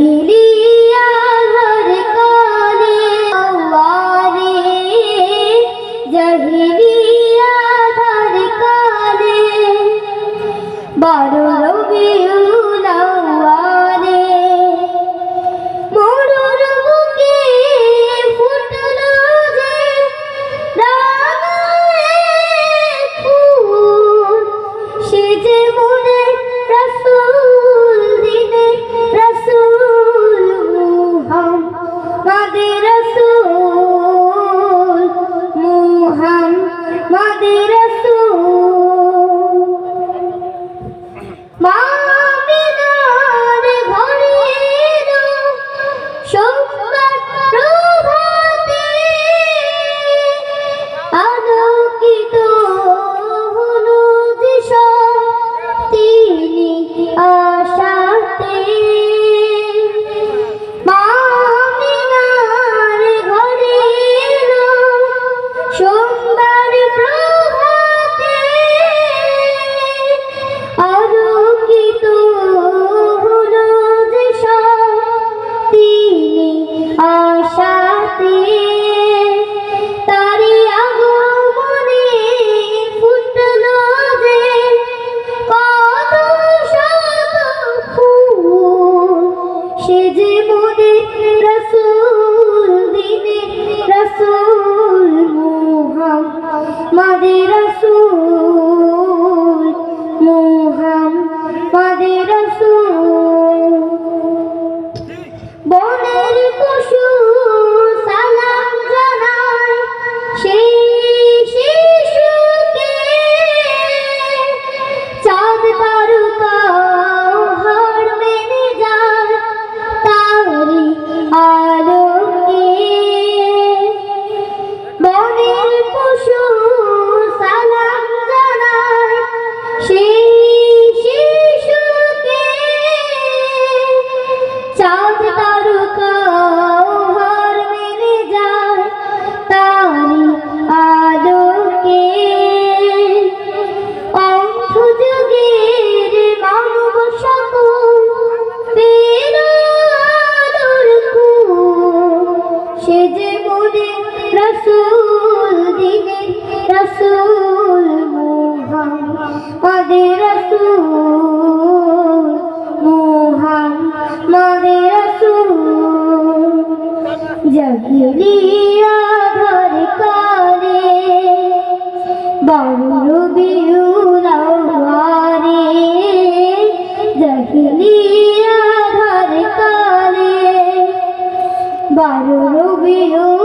জাহিলিয়া ঘর কালে আওয়ারে জাহিলিয়া ঘর কালে 12 রবিউল আওয়ালে মরুর বুকে ফুটলো যে রাঙায় ফুল সে যে মনে রাসূল দিনে রাসূল মুহাম্মদ রাসূল মুহাম্মদ রাসূল মা আমিনার ঘরে এলো সোমবার প্রভাতে আলোকিত হলো যেসব তিনি আশাতে মা আমিনার ঘরে এলো সোমবার প্রভাতে আলোকিত হলো যেসব তিনি আশাতে তারি আগমনে ফুটলো যে কত শত ফুল সে যে মোদের রাসূল দিনে রাসূল মুহাম্মদ রাসূল মুহাম্মদ রাসূল বনের পশু সালাম জানায় সেই শিশুকে চাঁদ তারকা হার মেনে যায় তারি আলোকে বনের পশু সালাম জানায় সেই শিশুকে চাঁদ তারকা হার মেনে যায় তারি আলোকে অন্ধ যুগের মানব সকল পেল আলোর কুল সে যে মোদের রাসূল দিনে রাসূল মুহাম্মদ রাসূল মুহাম্মদ রাসূল জাহিলিয়া ঘর কালে 12 রবিউল আওয়ালে জাহিলিয়া ঘর কালে 12 রবিউল